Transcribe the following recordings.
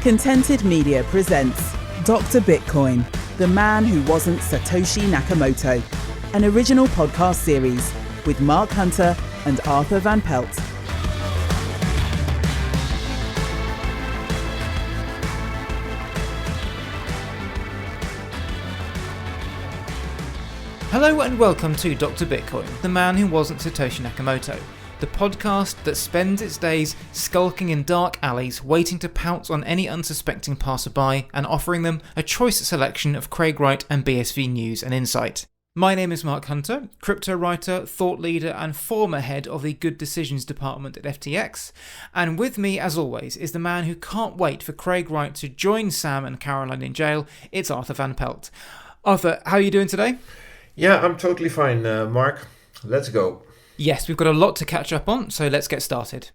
Contented Media presents Dr. Bitcoin, the man who wasn't Satoshi Nakamoto, an original podcast series with Mark Hunter and Arthur Van Pelt. Hello and welcome to Dr. Bitcoin, the man who wasn't Satoshi Nakamoto, the podcast that spends its days skulking in dark alleys waiting to pounce on any unsuspecting passerby and offering them a choice selection of Craig Wright and BSV news and insight. My name is Mark Hunter, crypto writer, thought leader and former head of the Good Decisions department at FTX, and with me as always is the man who can't wait for Craig Wright to join Sam and Caroline in jail. It's Arthur Van Pelt. Arthur, how are you doing today? Yeah, I'm totally fine, Mark. Let's go. Yes, we've got a lot to catch up on, so let's get started.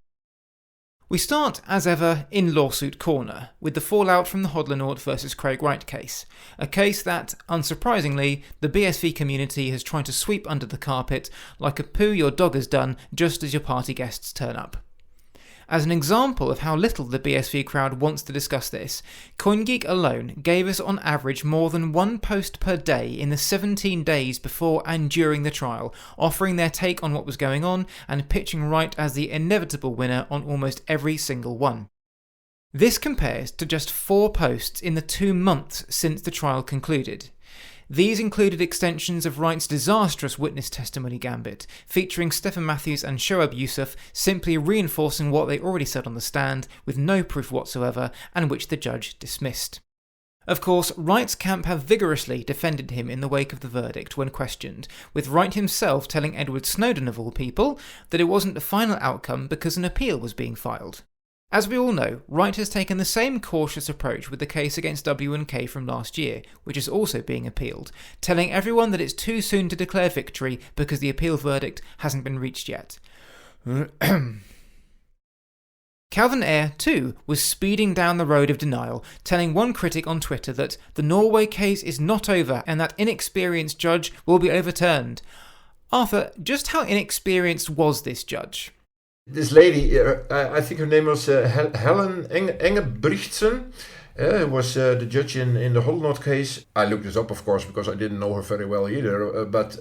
We start, as ever, in Lawsuit Corner, with the fallout from the Hodlonaut versus Craig Wright case. A case that, unsurprisingly, the BSV community has tried to sweep under the carpet like a poo your dog has done just as your party guests turn up. As an example of how little the BSV crowd wants to discuss this, CoinGeek alone gave us on average more than one post per day in the 17 days before and during the trial, offering their take on what was going on and pitching Wright as the inevitable winner on almost every single one. This compares to just 4 posts in the 2 months since the trial concluded. These included extensions of Wright's disastrous witness testimony gambit, featuring Stephen Matthews and Shoaib Yusuf simply reinforcing what they already said on the stand with no proof whatsoever, and which the judge dismissed. Of course, Wright's camp have vigorously defended him in the wake of the verdict when questioned, with Wright himself telling Edward Snowden of all people that it wasn't the final outcome because an appeal was being filed. As we all know, Wright has taken the same cautious approach with the case against W&K from last year, which is also being appealed, telling everyone that it's too soon to declare victory because the appeal verdict hasn't been reached yet. Calvin Ayre, too, was speeding down the road of denial, telling one critic on Twitter that the Norway case is not over and that inexperienced judge will be overturned. Arthur, just how inexperienced was this judge? This lady, I think her name was Helen Engebrechtsen, was the judge in the Hodlonaut case. I looked this up, of course, because I didn't know her very well either. But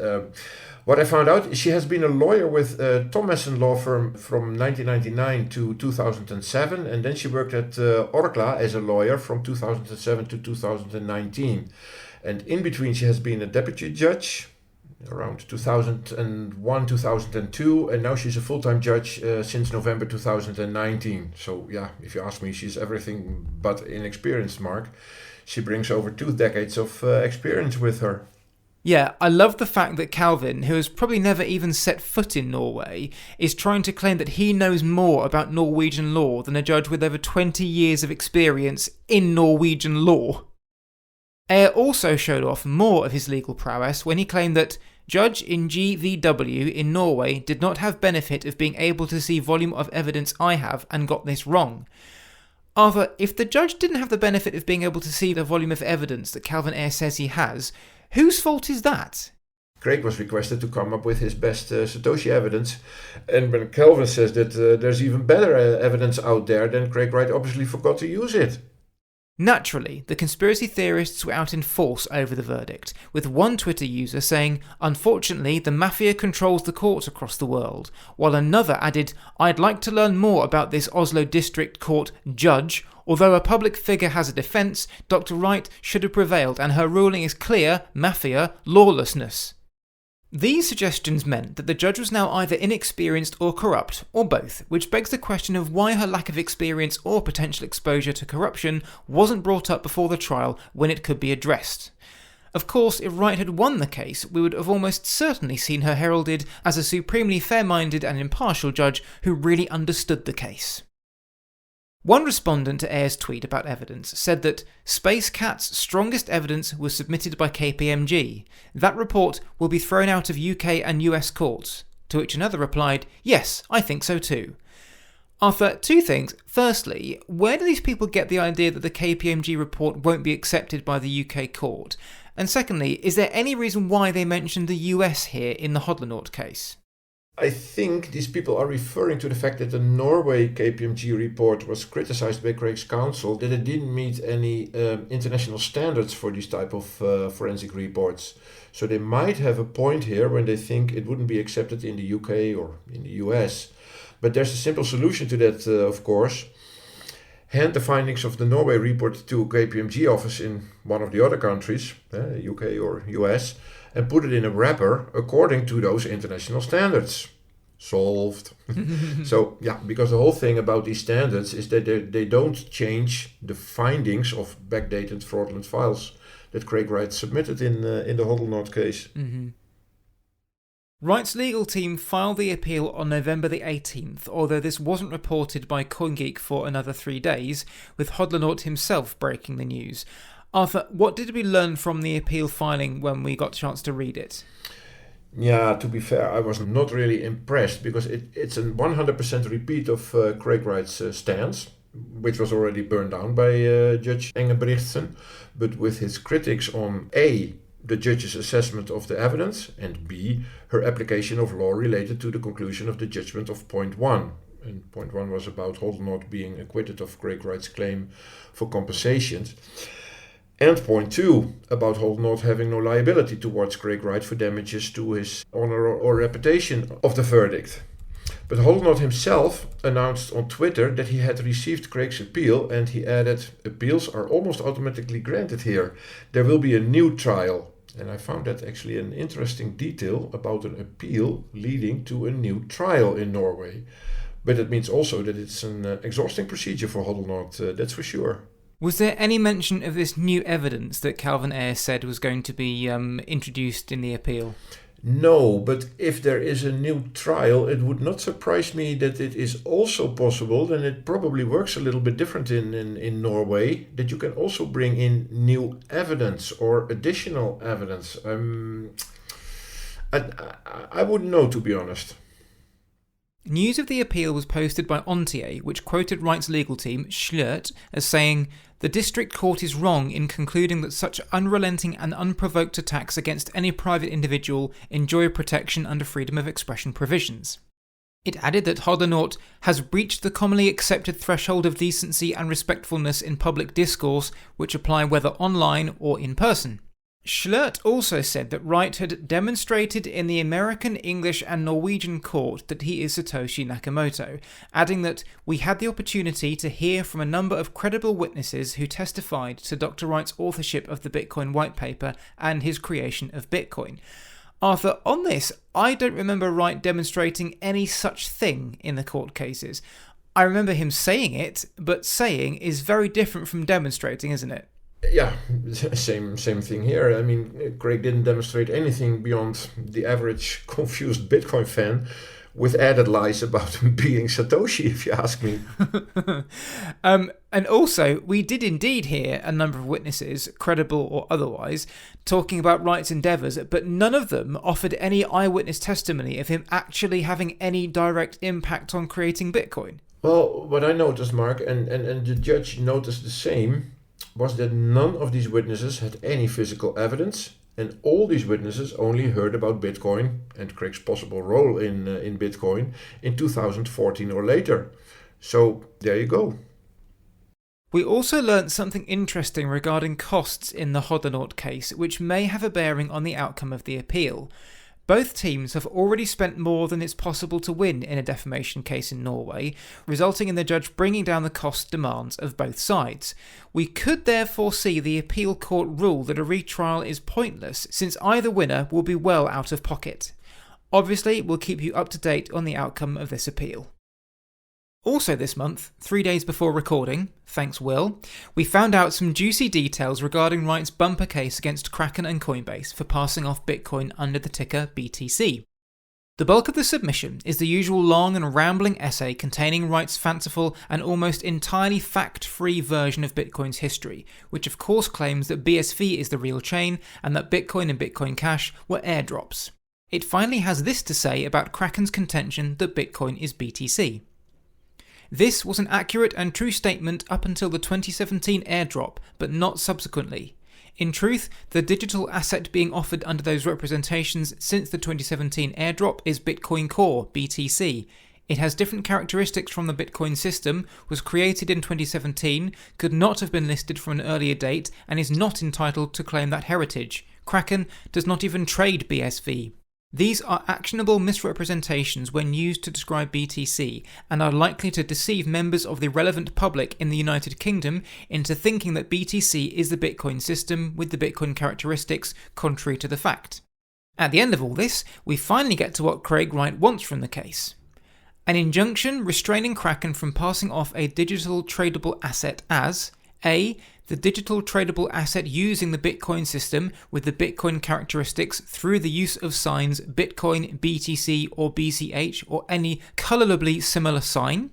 what I found out, she has been a lawyer with Thomason Law Firm from 1999 to 2007. And then she worked at Orkla as a lawyer from 2007 to 2019. And in between, she has been a deputy judge around 2001, 2002, and now she's a full-time judge since November 2019. So yeah, if you ask me, she's everything but inexperienced, Mark. She brings over 2 decades of experience with her. Yeah, I love the fact that Calvin, who has probably never even set foot in Norway, is trying to claim that he knows more about Norwegian law than a judge with over 20 years of experience in Norwegian law. Ayre also showed off more of his legal prowess when he claimed that Judge in GVW in Norway did not have benefit of being able to see volume of evidence I have and got this wrong. Arthur, if the judge didn't have the benefit of being able to see the volume of evidence that Calvin Ayre says he has, whose fault is that? Craig was requested to come up with his best Satoshi evidence, and when Calvin says that there's even better evidence out there, then Craig Wright obviously forgot to use it. Naturally, the conspiracy theorists were out in force over the verdict, with one Twitter user saying, "Unfortunately, the mafia controls the courts across the world," while another added, "I'd like to learn more about this Oslo District Court judge. Although a public figure has a defence, Dr. Wright should have prevailed and her ruling is clear, mafia, lawlessness." These suggestions meant that the judge was now either inexperienced or corrupt, or both, which begs the question of why her lack of experience or potential exposure to corruption wasn't brought up before the trial when it could be addressed. Of course, if Wright had won the case, we would have almost certainly seen her heralded as a supremely fair-minded and impartial judge who really understood the case. One respondent to Ayre's tweet about evidence said that Space Cat's strongest evidence was submitted by KPMG. That report will be thrown out of UK and US courts. To which another replied, "Yes, I think so too." Arthur, 2 things. Firstly, where do these people get the idea that the KPMG report won't be accepted by the UK court? And secondly, is there any reason why they mentioned the US here in the Hodlonaut case? I think these people are referring to the fact that the Norway KPMG report was criticized by Craig's counsel that it didn't meet any international standards for these type of forensic reports. So they might have a point here when they think it wouldn't be accepted in the UK or in the US. But there's a simple solution to that, of course. Hand the findings of the Norway report to a KPMG office in one of the other countries, UK or US, and put it in a wrapper according to those international standards. Solved. So, yeah, because the whole thing about these standards is that they don't change the findings of backdated fraudulent files that Craig Wright submitted in the Hodlonaut case. Mm-hmm. Wright's legal team filed the appeal on November the 18th, although this wasn't reported by CoinGeek for another 3 days, with Hodlonaut himself breaking the news. Arthur, what did we learn from the appeal filing when we got a chance to read it? Yeah, to be fair, I was not really impressed because it's a 100% repeat of Craig Wright's stance, which was already burned down by Judge Engebrechtsen, but with his critics on A, the judge's assessment of the evidence, and B, her application of law related to the conclusion of the judgment of point 1. And point 1 was about Hodlonaut being acquitted of Craig Wright's claim for compensations. And point 2, about Hodlonaut having no liability towards Craig Wright for damages to his honor or reputation of the verdict. But Hodlonaut himself announced on Twitter that he had received Craig's appeal, and he added, "Appeals are almost automatically granted here. There will be a new trial." And I found that actually an interesting detail about an appeal leading to a new trial in Norway. But it means also that it's an exhausting procedure for Hodlonaut, that's for sure. Was there any mention of this new evidence that Calvin Ayres said was going to be introduced in the appeal? No, but if there is a new trial, it would not surprise me that it is also possible, and it probably works a little bit different in Norway, that you can also bring in new evidence or additional evidence. I wouldn't know, to be honest. News of the appeal was posted by Ontier, which quoted Wright's legal team, Schlert, as saying, "The district court is wrong in concluding that such unrelenting and unprovoked attacks against any private individual enjoy protection under freedom of expression provisions." It added that Hodlonaut has breached the commonly accepted threshold of decency and respectfulness in public discourse, which apply whether online or in person. Schlert also said that Wright had demonstrated in the American, English and Norwegian court that he is Satoshi Nakamoto, adding that we had the opportunity to hear from a number of credible witnesses who testified to Dr. Wright's authorship of the Bitcoin white paper and his creation of Bitcoin. Arthur, on this, I don't remember Wright demonstrating any such thing in the court cases. I remember him saying it, but saying is very different from demonstrating, isn't it? Yeah, same thing here. I mean, Craig didn't demonstrate anything beyond the average confused Bitcoin fan, with added lies about him being Satoshi, if you ask me. And also, we did indeed hear a number of witnesses, credible or otherwise, talking about Wright's endeavours, but none of them offered any eyewitness testimony of him actually having any direct impact on creating Bitcoin. Well, what I noticed, Mark, and the judge noticed the same, was that none of these witnesses had any physical evidence, and all these witnesses only heard about Bitcoin and Craig's possible role in Bitcoin in 2014 or later. So there you go. We also learnt something interesting regarding costs in the Hodlonaut case, which may have a bearing on the outcome of the appeal. Both teams have already spent more than it's possible to win in a defamation case in Norway, resulting in the judge bringing down the cost demands of both sides. We could therefore see the appeal court rule that a retrial is pointless, since either winner will be well out of pocket. Obviously, we'll keep you up to date on the outcome of this appeal. Also this month, 3 days before recording, thanks Will, we found out some juicy details regarding Wright's bumper case against Kraken and Coinbase for passing off Bitcoin under the ticker BTC. The bulk of the submission is the usual long and rambling essay containing Wright's fanciful and almost entirely fact-free version of Bitcoin's history, which of course claims that BSV is the real chain and that Bitcoin and Bitcoin Cash were airdrops. It finally has this to say about Kraken's contention that Bitcoin is BTC. This was an accurate and true statement up until the 2017 airdrop, but not subsequently. In truth, the digital asset being offered under those representations since the 2017 airdrop is Bitcoin Core, BTC. It has different characteristics from the Bitcoin system, was created in 2017, could not have been listed from an earlier date, and is not entitled to claim that heritage. Kraken does not even trade BSV. These are actionable misrepresentations when used to describe BTC, and are likely to deceive members of the relevant public in the United Kingdom into thinking that BTC is the Bitcoin system with the Bitcoin characteristics contrary to the fact. At the end of all this, we finally get to what Craig Wright wants from the case. An injunction restraining Kraken from passing off a digital tradable asset as A. The digital tradable asset using the Bitcoin system with the Bitcoin characteristics through the use of signs Bitcoin, BTC or BCH or any colorably similar sign.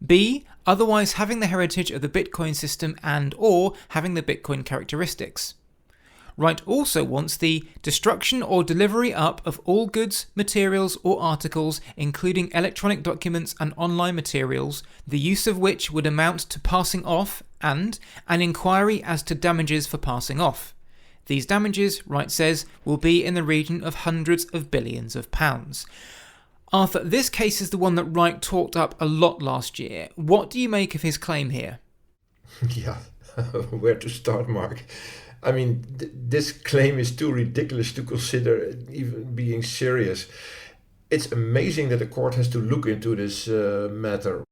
B. Otherwise having the heritage of the Bitcoin system and or having the Bitcoin characteristics. Wright also wants the destruction or delivery up of all goods, materials or articles, including electronic documents and online materials, the use of which would amount to passing off, and an inquiry as to damages for passing off. These damages, Wright says, will be in the region of hundreds of billions of pounds. Arthur, this case is the one that Wright talked up a lot last year. What do you make of his claim here? Yeah, where to start, Mark? I mean, this claim is too ridiculous to consider even being serious. It's amazing that the court has to look into this matter.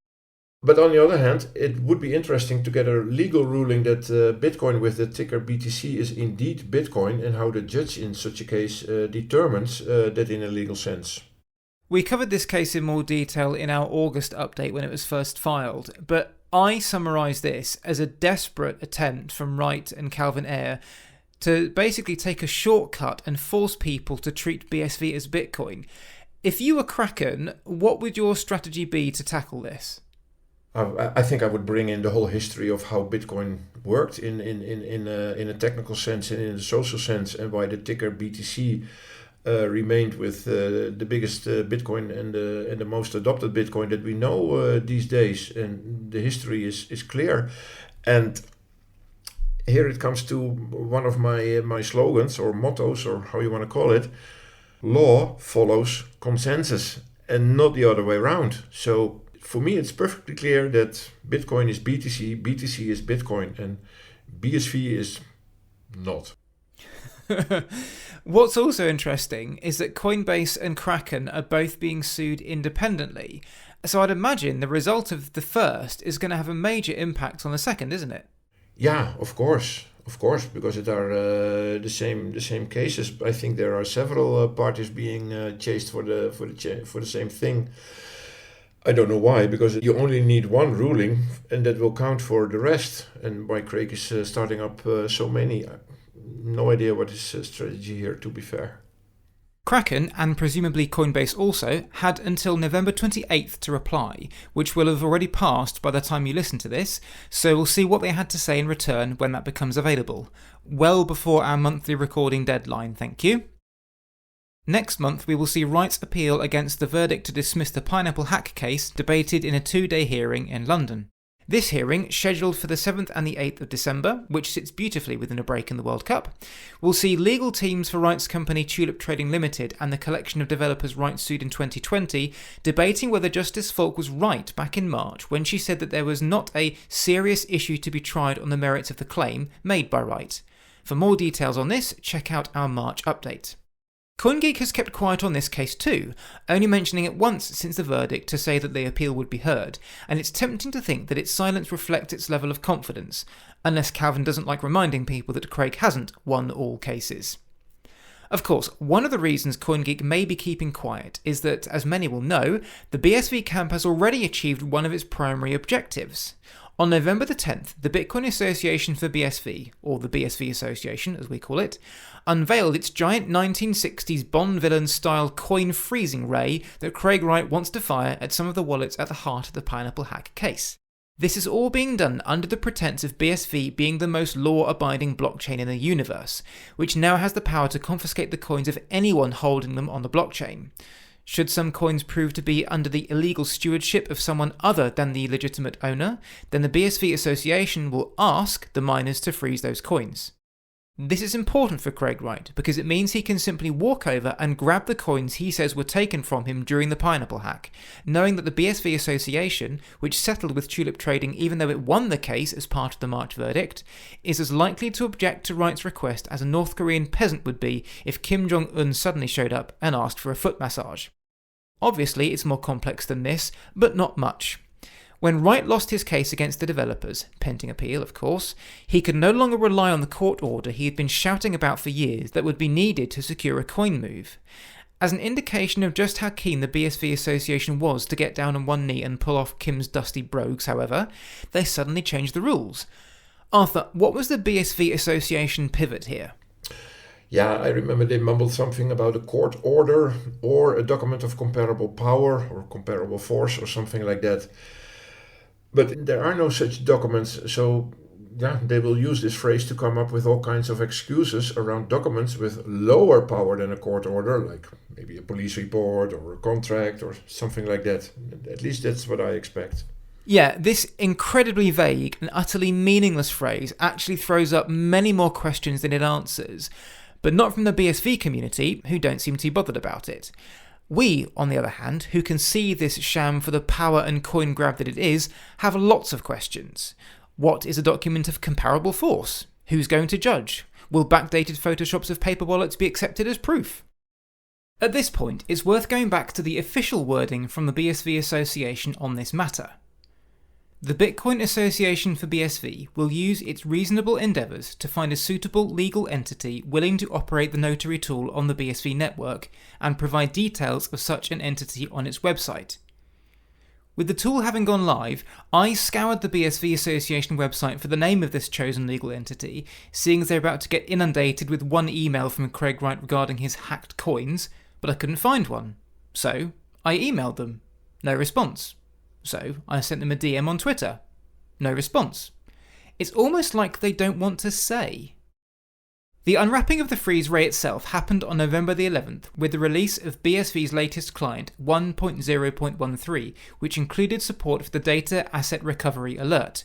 But on the other hand, it would be interesting to get a legal ruling that Bitcoin with the ticker BTC is indeed Bitcoin, and how the judge in such a case determines that in a legal sense. We covered this case in more detail in our August update when it was first filed, but I summarise this as a desperate attempt from Wright and Calvin Ayre to basically take a shortcut and force people to treat BSV as Bitcoin. If you were Kraken, what would your strategy be to tackle this? I think I would bring in the whole history of how Bitcoin worked in a technical sense and in a social sense, and why the ticker BTC remained with the biggest Bitcoin and the most adopted Bitcoin that we know these days. And the history is clear. And here it comes to one of my slogans or mottos, or how you want to call it. Law follows consensus and not the other way around. So for me, it's perfectly clear that Bitcoin is BTC, BTC is Bitcoin, and BSV is not. What's also interesting is that Coinbase and Kraken are both being sued independently, so I'd imagine the result of the first is going to have a major impact on the second, isn't it? Yeah, of course, because it are the same cases. I think there are several parties being chased for the same thing. I don't know why, because you only need one ruling, and that will count for the rest. And why Craig is starting up so many. No idea what his strategy here, to be fair. Kraken, and presumably Coinbase also, had until November 28th to reply, which will have already passed by the time you listen to this, so we'll see what they had to say in return when that becomes available. Well before our monthly recording deadline, thank you. Next month we will see Wright's appeal against the verdict to dismiss the Pineapple hack case debated in a 2-day hearing in London. This hearing, scheduled for the 7th and the 8th of December, which sits beautifully within a break in the World Cup, will see legal teams for Wright's company Tulip Trading Limited and the collection of developers Wright sued in 2020 debating whether Justice Falk was right back in March when she said that there was not a serious issue to be tried on the merits of the claim made by Wright. For more details on this, check out our March update. CoinGeek has kept quiet on this case too, only mentioning it once since the verdict to say that the appeal would be heard, and it's tempting to think that its silence reflects its level of confidence, unless Calvin doesn't like reminding people that Craig hasn't won all cases. Of course, one of the reasons CoinGeek may be keeping quiet is that, as many will know, the BSV camp has already achieved one of its primary objectives. On November the 10th, the Bitcoin Association for BSV, or the BSV Association as we call it, unveiled its giant 1960s Bond villain-style coin freezing ray that Craig Wright wants to fire at some of the wallets at the heart of the Pineapple hack case. This is all being done under the pretense of BSV being the most law-abiding blockchain in the universe, which now has the power to confiscate the coins of anyone holding them on the blockchain. Should some coins prove to be under the illegal stewardship of someone other than the legitimate owner, then the BSV Association will ask the miners to freeze those coins. This is important for Craig Wright because it means he can simply walk over and grab the coins he says were taken from him during the pineapple hack, knowing that the BSV Association, which settled with Tulip Trading even though it won the case as part of the March verdict, is as likely to object to Wright's request as a North Korean peasant would be if Kim Jong-un suddenly showed up and asked for a foot massage. Obviously, it's more complex than this, but not much. When Wright lost his case against the developers, pending appeal of course, he could no longer rely on the court order he had been shouting about for years that would be needed to secure a coin move. As an indication of just how keen the BSV Association was to get down on one knee and pull off Kim's dusty brogues, however, they suddenly changed the rules. Arthur, what was the BSV Association pivot here? Yeah, I remember they mumbled something about a court order or a document of comparable power or comparable force or something like that. But there are no such documents, so yeah, they will use this phrase to come up with all kinds of excuses around documents with lower power than a court order, like maybe a police report or a contract or something like that. At least that's what I expect. Yeah, this incredibly vague and utterly meaningless phrase actually throws up many more questions than it answers, but not from the BSV community, who don't seem too bothered about it. We, on the other hand, who can see this sham for the power and coin grab that it is, have lots of questions. What is a document of comparable force? Who's going to judge? Will backdated photoshops of paper wallets be accepted as proof? At this point, it's worth going back to the official wording from the BSV Association on this matter. The Bitcoin Association for BSV will use its reasonable endeavours to find a suitable legal entity willing to operate the notary tool on the BSV network and provide details of such an entity on its website. With the tool having gone live, I scoured the BSV Association website for the name of this chosen legal entity, seeing as they're about to get inundated with one email from Craig Wright regarding his hacked coins, but I couldn't find one. So I emailed them. No response. So I sent them a DM on Twitter. No response. It's almost like they don't want to say. The unwrapping of the freeze ray itself happened on November the 11th with the release of BSV's latest client 1.0.13, which included support for the Data Asset Recovery Alert.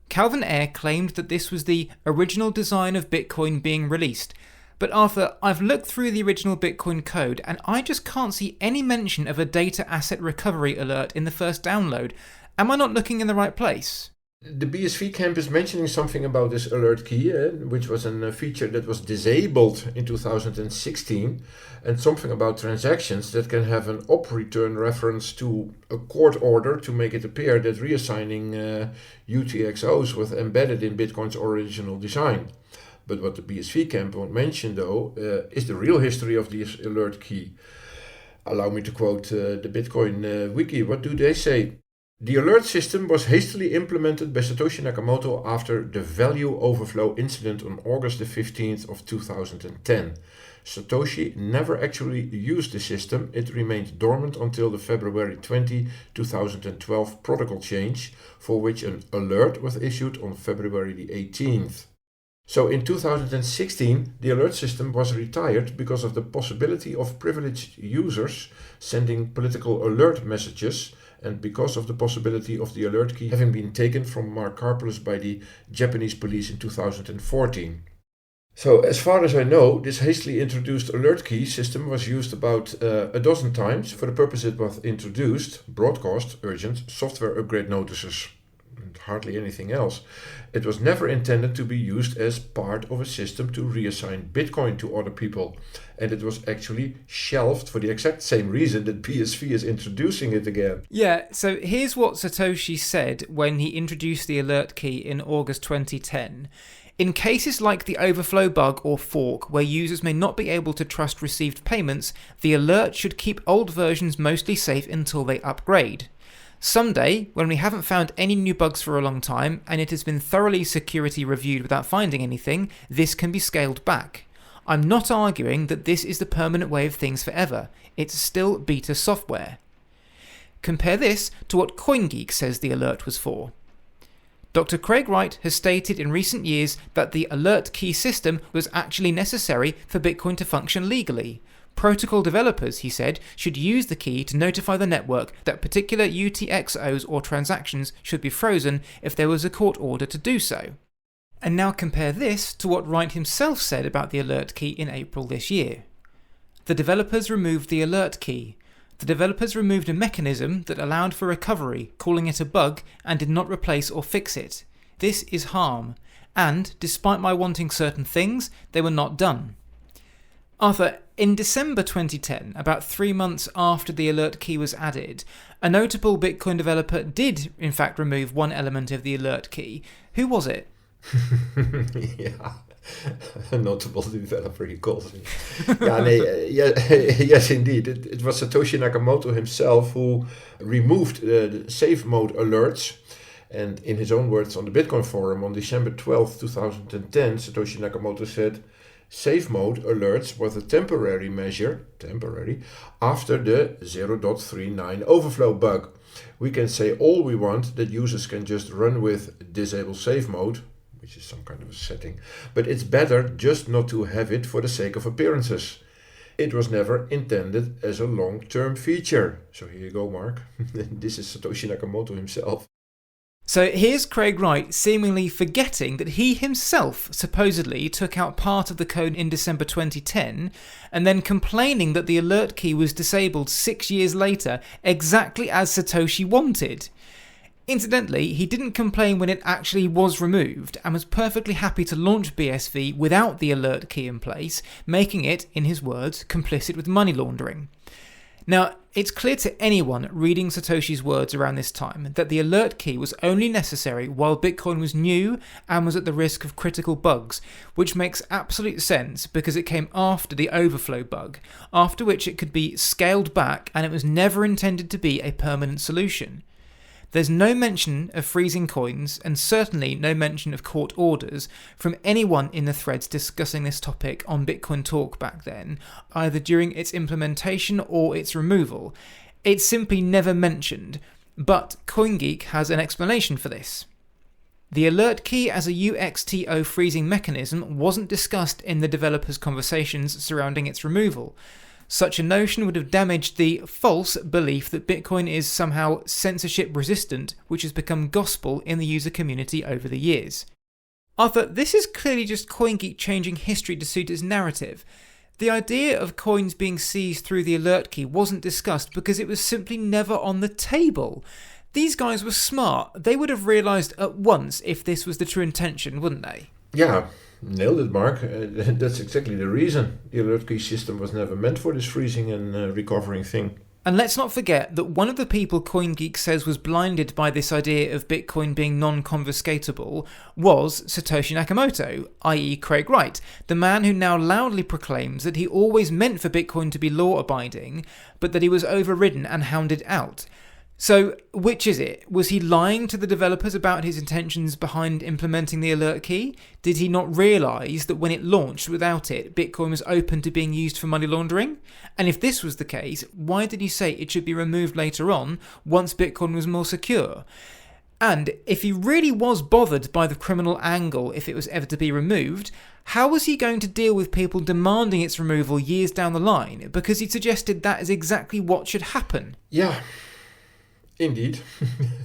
Calvin Ayre claimed that this was the original design of Bitcoin being released, but Arthur, I've looked through the original Bitcoin code and I just can't see any mention of a data asset recovery alert in the first download. Am I not looking in the right place? The BSV camp is mentioning something about this alert key, which was a feature that was disabled in 2016, and something about transactions that can have an op return reference to a court order to make it appear that reassigning UTXOs was embedded in Bitcoin's original design. But what the BSV camp won't mention, though, is the real history of this alert key. Allow me to quote the Bitcoin wiki. What do they say? The alert system was hastily implemented by Satoshi Nakamoto after the value overflow incident on August the 15th of 2010. Satoshi never actually used the system. It remained dormant until the February 20, 2012 protocol change, for which an alert was issued on February the 18th. So in 2016, the alert system was retired because of the possibility of privileged users sending political alert messages, and because of the possibility of the alert key having been taken from Mark Karplus by the Japanese police in 2014. So as far as I know, this hastily introduced alert key system was used about a dozen times for the purpose it was introduced: broadcast urgent software upgrade notices. Hardly anything else. It was never intended to be used as part of a system to reassign Bitcoin to other people, and it was actually shelved for the exact same reason that BSV is introducing it again. Yeah, so here's what Satoshi said when he introduced the alert key in August 2010. In cases like the overflow bug or fork, where users may not be able to trust received payments, the alert should keep old versions mostly safe until they upgrade. Someday, when we haven't found any new bugs for a long time, and it has been thoroughly security reviewed without finding anything, this can be scaled back. I'm not arguing that this is the permanent way of things forever. It's still beta software. Compare this to what CoinGeek says the alert was for. Dr. Craig Wright has stated in recent years that the alert key system was actually necessary for Bitcoin to function legally. Protocol developers, he said, should use the key to notify the network that particular UTXOs or transactions should be frozen if there was a court order to do so. And now compare this to what Wright himself said about the alert key in April this year. The developers removed the alert key. The developers removed a mechanism that allowed for recovery, calling it a bug, and did not replace or fix it. This is harm. And, despite my wanting certain things, they were not done. Arthur, in December 2010, about 3 months after the alert key was added, a notable Bitcoin developer did in fact remove one element of the alert key. Who was it? Yeah, a notable developer, he calls it. Yes, indeed. It was Satoshi Nakamoto himself who removed the safe mode alerts. And in his own words on the Bitcoin forum on December 12, 2010, Satoshi Nakamoto said, "Safe mode alerts was a temporary measure, after the 0.39 overflow bug. We can say all we want that users can just run with disable safe mode," which is some kind of a setting, "but it's better just not to have it for the sake of appearances. It was never intended as a long-term feature." So here you go, Mark. This is Satoshi Nakamoto himself. So here's Craig Wright seemingly forgetting that he himself supposedly took out part of the code in December 2010 and then complaining that the alert key was disabled 6 years later exactly as Satoshi wanted. Incidentally, he didn't complain when it actually was removed and was perfectly happy to launch BSV without the alert key in place, making it, in his words, complicit with money laundering. Now, it's clear to anyone reading Satoshi's words around this time that the alert key was only necessary while Bitcoin was new and was at the risk of critical bugs, which makes absolute sense because it came after the overflow bug, after which it could be scaled back and it was never intended to be a permanent solution. There's no mention of freezing coins and certainly no mention of court orders from anyone in the threads discussing this topic on Bitcoin Talk back then, either during its implementation or its removal. It's simply never mentioned, but CoinGeek has an explanation for this. The alert key as a UXTO freezing mechanism wasn't discussed in the developers' conversations surrounding its removal. Such a notion would have damaged the false belief that Bitcoin is somehow censorship resistant, which has become gospel in the user community over the years. Arthur, this is clearly just CoinGeek changing history to suit its narrative. The idea of coins being seized through the alert key wasn't discussed because it was simply never on the table. These guys were smart. They would have realised at once if this was the true intention, wouldn't they? Yeah. Nailed it, Mark. That's exactly the reason. The alert key system was never meant for this freezing and recovering thing. And let's not forget that one of the people CoinGeek says was blinded by this idea of Bitcoin being non-confiscatable was Satoshi Nakamoto, i.e. Craig Wright, the man who now loudly proclaims that he always meant for Bitcoin to be law-abiding, but that he was overridden and hounded out. So, which is it? Was he lying to the developers about his intentions behind implementing the alert key? Did he not realise that when it launched without it, Bitcoin was open to being used for money laundering? And if this was the case, why did he say it should be removed later on, once Bitcoin was more secure? And if he really was bothered by the criminal angle if it was ever to be removed, how was he going to deal with people demanding its removal years down the line? Because he suggested that is exactly what should happen. Yeah. Indeed.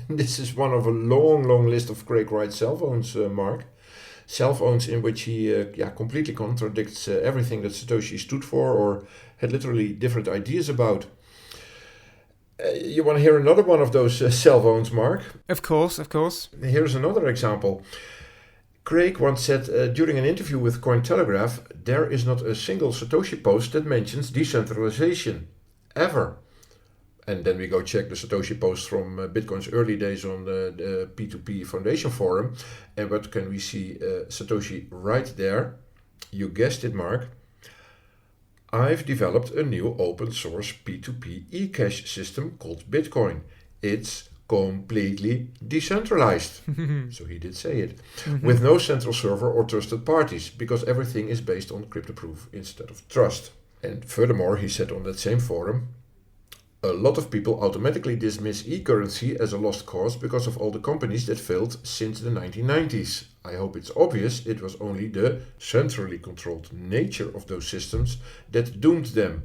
This is one of a long list of Craig Wright cell phones, Mark. Cell phones in which he completely contradicts everything that Satoshi stood for or had literally different ideas about. You want to hear another one of those cell phones, Mark? Of course. Here's another example. Craig once said during an interview with Cointelegraph, "There is not a single Satoshi post that mentions decentralization. Ever." And then we go check the Satoshi posts from Bitcoin's early days on the P2P Foundation forum. And what can we see? Satoshi right there. You guessed it, Mark. "I've developed a new open source P2P eCash system called Bitcoin. It's completely decentralized." So he did say it. "With no central server or trusted parties, because everything is based on crypto-proof instead of trust." And furthermore, he said on that same forum, "A lot of people automatically dismiss e-currency as a lost cause because of all the companies that failed since the 1990s. I hope it's obvious it was only the centrally controlled nature of those systems that doomed them.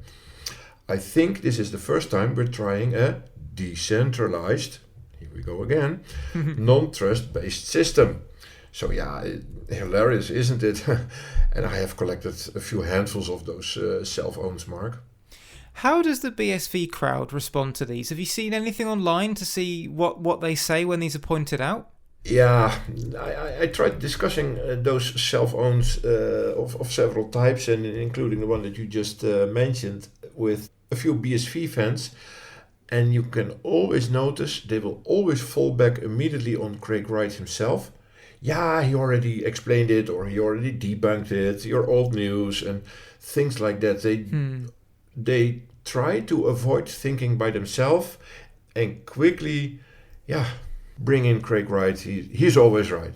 I think this is the first time we're trying a decentralized," here we go again, "non-trust based system. So yeah, hilarious, isn't it? And I have collected a few handfuls of those cell phones, Mark. How does the BSV crowd respond to these? Have you seen anything online to see what they say when these are pointed out? Yeah, I tried discussing those cell phones of several types, and including the one that you just mentioned, with a few BSV fans. And you can always notice they will always fall back immediately on Craig Wright himself. Yeah, he already explained it, or he already debunked it, you're old news, and things like that. They try to avoid thinking by themselves and quickly, bring in Craig Wright. He's always right.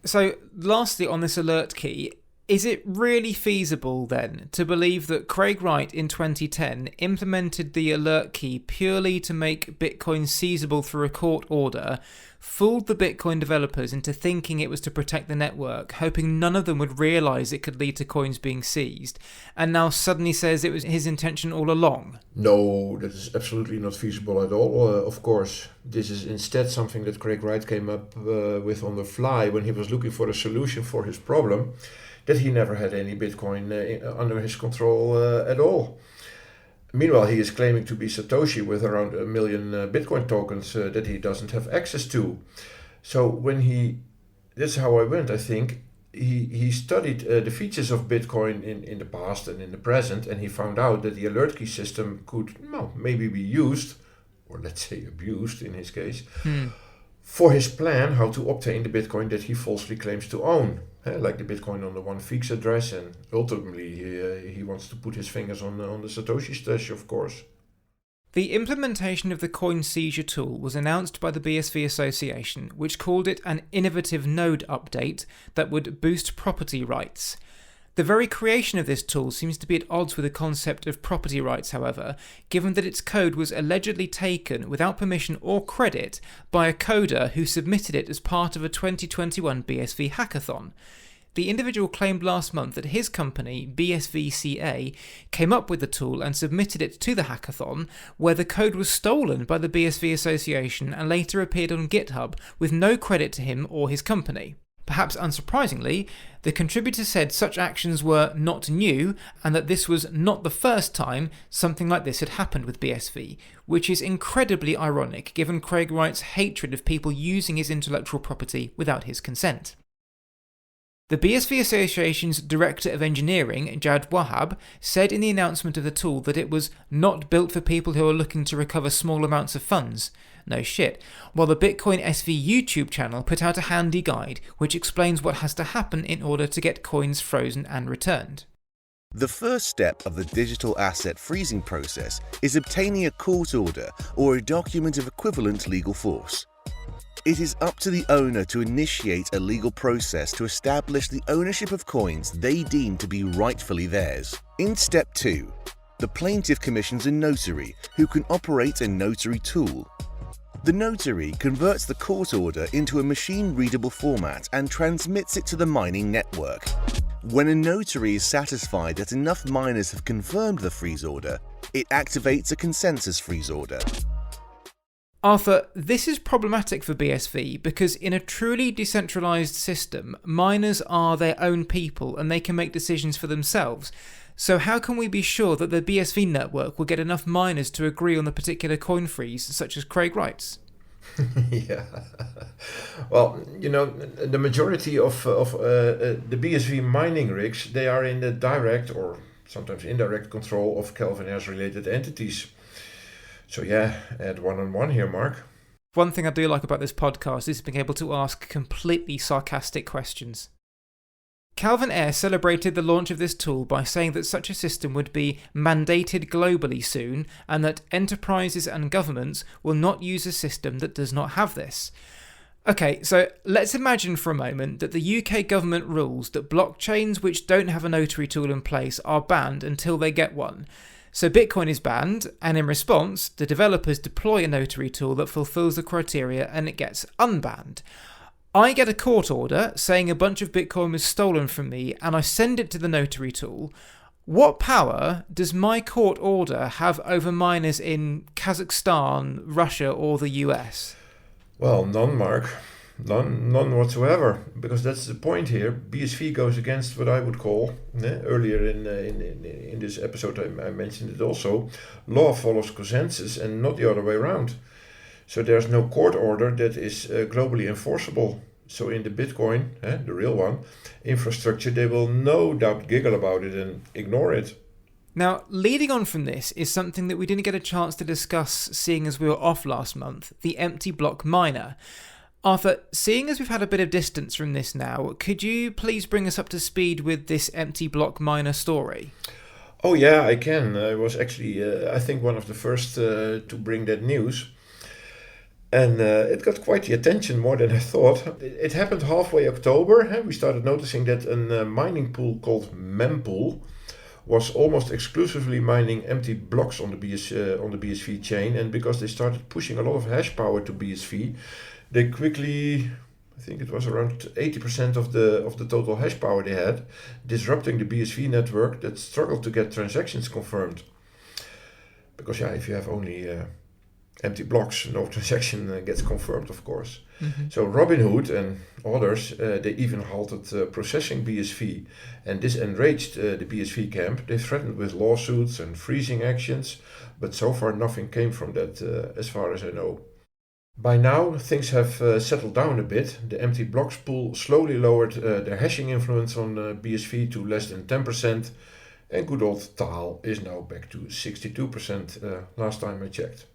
So, lastly, on this alert key, is it really feasible then to believe that Craig Wright in 2010 implemented the alert key purely to make Bitcoin seizable through a court order, fooled the Bitcoin developers into thinking it was to protect the network, hoping none of them would realise it could lead to coins being seized, and now suddenly says it was his intention all along? No, that is absolutely not feasible at all. Of course, this is instead something that Craig Wright came up with on the fly when he was looking for a solution for his problem, that he never had any Bitcoin under his control at all. Meanwhile, he is claiming to be Satoshi with around 1 million Bitcoin tokens that he doesn't have access to. So that's how I went, I think. He studied the features of Bitcoin in the past and in the present, and he found out that the alert key system could maybe be used, or let's say abused in his case, for his plan how to obtain the Bitcoin that he falsely claims to own. Like the Bitcoin on the OneFeex address, and ultimately he wants to put his fingers on the Satoshi stash, of course. The implementation of the coin seizure tool was announced by the BSV Association, which called it an innovative node update that would boost property rights. The very creation of this tool seems to be at odds with the concept of property rights, however, given that its code was allegedly taken without permission or credit by a coder who submitted it as part of a 2021 BSV hackathon. The individual claimed last month that his company, BSVCA, came up with the tool and submitted it to the hackathon, where the code was stolen by the BSV Association and later appeared on GitHub with no credit to him or his company. Perhaps unsurprisingly, the contributor said such actions were not new and that this was not the first time something like this had happened with BSV, which is incredibly ironic given Craig Wright's hatred of people using his intellectual property without his consent. The BSV Association's Director of Engineering, Jad Wahab, said in the announcement of the tool that it was not built for people who are looking to recover small amounts of funds. No shit. While the Bitcoin SV YouTube channel put out a handy guide which explains what has to happen in order to get coins frozen and returned. The first step of the digital asset freezing process is obtaining a court order or a document of equivalent legal force. It is up to the owner to initiate a legal process to establish the ownership of coins they deem to be rightfully theirs. In step 2, the plaintiff commissions a notary who can operate a notary tool. The notary converts the court order into a machine-readable format and transmits it to the mining network. When a notary is satisfied that enough miners have confirmed the freeze order, it activates a consensus freeze order. Arthur, this is problematic for BSV because in a truly decentralised system, miners are their own people and they can make decisions for themselves. So how can we be sure that the BSV network will get enough miners to agree on the particular coin freeze, such as Craig Wright's? Yeah. Well, the majority of the BSV mining rigs, they are in the direct or sometimes indirect control of Kelvin Ayres related entities. So yeah, add one-on-one here, Mark. One thing I do like about this podcast is being able to ask completely sarcastic questions. Kelvin Ayres celebrated the launch of this tool by saying that such a system would be mandated globally soon and that enterprises and governments will not use a system that does not have this. Okay, so let's imagine for a moment that the UK government rules that blockchains which don't have a notary tool in place are banned until they get one. So Bitcoin is banned, and in response, the developers deploy a notary tool that fulfills the criteria and it gets unbanned. I get a court order saying a bunch of Bitcoin was stolen from me and I send it to the notary tool. What power does my court order have over miners in Kazakhstan, Russia or the US? Well, none, Mark. none whatsoever, because that's the point here. BSV goes against what I would call, earlier in this episode I mentioned it also, law follows consensus and not the other way around. So there's no court order that is globally enforceable. So in the Bitcoin, the real one, infrastructure, they will no doubt giggle about it and ignore it. Now, leading on from this is something that we didn't get a chance to discuss seeing as we were off last month, the empty block miner. Arthur, seeing as we've had a bit of distance from this now, could you please bring us up to speed with this empty block miner story? Oh yeah, I can. I was actually, I think, one of the first to bring that news. And it got quite the attention, more than I thought. It happened halfway October. We started noticing that a mining pool called Mempool was almost exclusively mining empty blocks on the BSV chain. And because they started pushing a lot of hash power to BSV, they quickly, I think it was around 80% of the total hash power they had, disrupting the BSV network that struggled to get transactions confirmed. Because if you have only empty blocks, no transaction gets confirmed, of course. Mm-hmm. So Robinhood and others, they even halted processing BSV, and this enraged the BSV camp. They threatened with lawsuits and freezing actions, but so far nothing came from that, as far as I know. By now, things have settled down a bit. The empty blocks pool slowly lowered their hashing influence on BSV to less than 10%, and good old TAAL is now back to 62% last time I checked.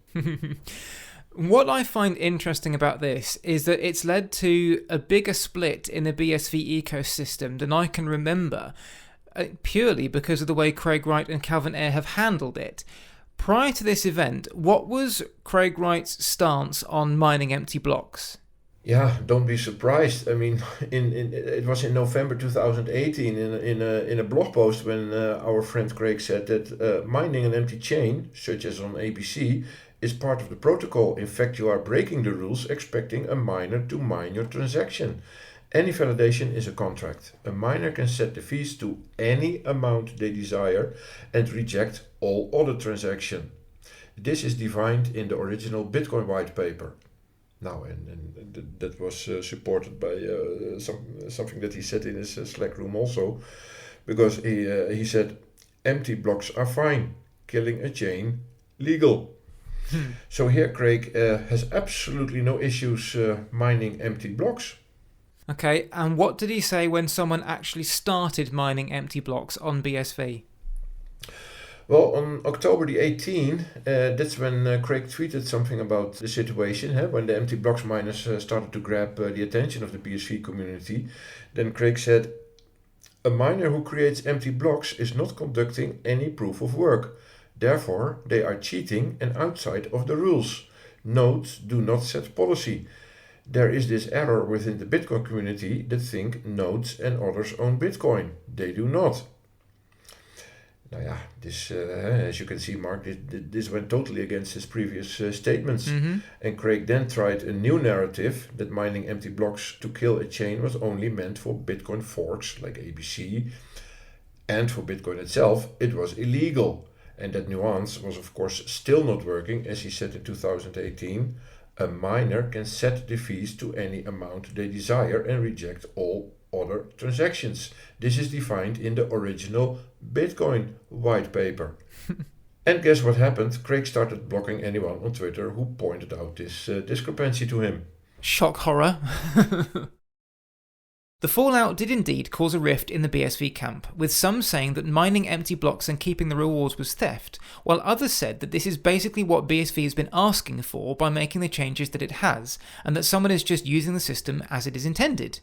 What I find interesting about this is that it's led to a bigger split in the BSV ecosystem than I can remember, purely because of the way Craig Wright and Calvin Ayre have handled it. Prior to this event, what was Craig Wright's stance on mining empty blocks? Yeah, don't be surprised. I mean, it was in November 2018 in a blog post when our friend Craig said that mining an empty chain, such as on ABC, is part of the protocol. In fact, you are breaking the rules expecting a miner to mine your transaction. Any validation is a contract. A miner can set the fees to any amount they desire and reject all other transactions. This is defined in the original Bitcoin white paper. Now, and that was supported by something that he said in his Slack room also, because he said, empty blocks are fine, killing a chain legal. So here Craig has absolutely no issues mining empty blocks. Okay, and what did he say when someone actually started mining empty blocks on BSV? Well, on October the 18th, that's when Craig tweeted something about the situation, when the empty blocks miners started to grab the attention of the BSV community. Then Craig said, a miner who creates empty blocks is not conducting any proof of work. Therefore, they are cheating and outside of the rules. Nodes do not set policy. There is this error within the Bitcoin community that think nodes and others own Bitcoin. They do not. Now yeah, this, as you can see, Mark, this went totally against his previous statements. Mm-hmm. And Craig then tried a new narrative that mining empty blocks to kill a chain was only meant for Bitcoin forks like ABC. And for Bitcoin itself, it was illegal. And that nuance was of course still not working, as he said in 2018. A miner can set the fees to any amount they desire and reject all other transactions. This is defined in the original Bitcoin white paper. And guess what happened? Craig started blocking anyone on Twitter who pointed out this discrepancy to him. Shock horror. The fallout did indeed cause a rift in the BSV camp, with some saying that mining empty blocks and keeping the rewards was theft, while others said that this is basically what BSV has been asking for by making the changes that it has, and that someone is just using the system as it is intended.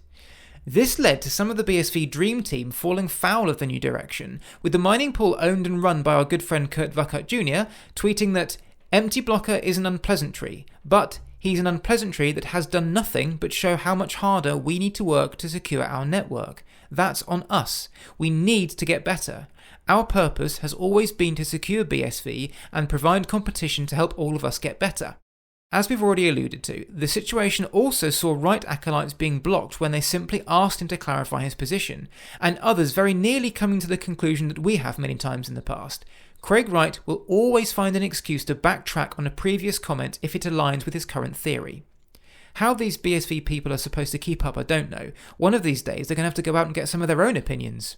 This led to some of the BSV Dream Team falling foul of the new direction, with the mining pool owned and run by our good friend Kurt Vuckert Jr. tweeting that empty blocker is an unpleasantry, but he's an unpleasantry that has done nothing but show how much harder we need to work to secure our network. That's on us. We need to get better. Our purpose has always been to secure BSV and provide competition to help all of us get better. As we've already alluded to, the situation also saw Wright acolytes being blocked when they simply asked him to clarify his position, and others very nearly coming to the conclusion that we have many times in the past. Craig Wright will always find an excuse to backtrack on a previous comment if it aligns with his current theory. How these BSV people are supposed to keep up, I don't know. One of these days they're going to have to go out and get some of their own opinions.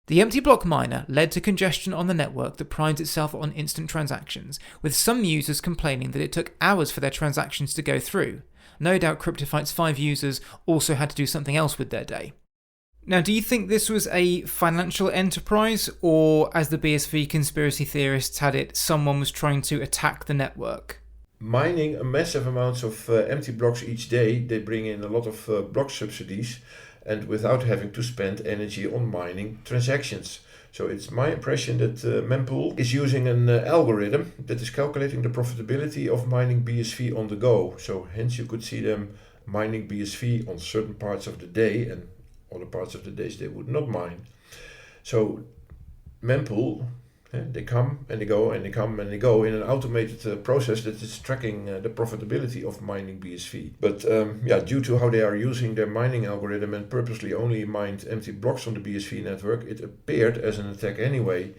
The empty block miner led to congestion on the network that prides itself on instant transactions, with some users complaining that it took hours for their transactions to go through. No doubt Cryptophyte's 5 users also had to do something else with their day. Now, do you think this was a financial enterprise, or as the BSV conspiracy theorists had it, someone was trying to attack the network? Mining a massive amounts of empty blocks each day, they bring in a lot of block subsidies, and without having to spend energy on mining transactions. So it's my impression that Mempool is using an algorithm that is calculating the profitability of mining BSV on the go. So hence you could see them mining BSV on certain parts of the day, and other parts of the days they would not mine. So Mempool, they come and they go and they come and they go in an automated process that is tracking the profitability of mining BSV. But due to how they are using their mining algorithm and purposely only mined empty blocks on the BSV network, it appeared as an attack anyway.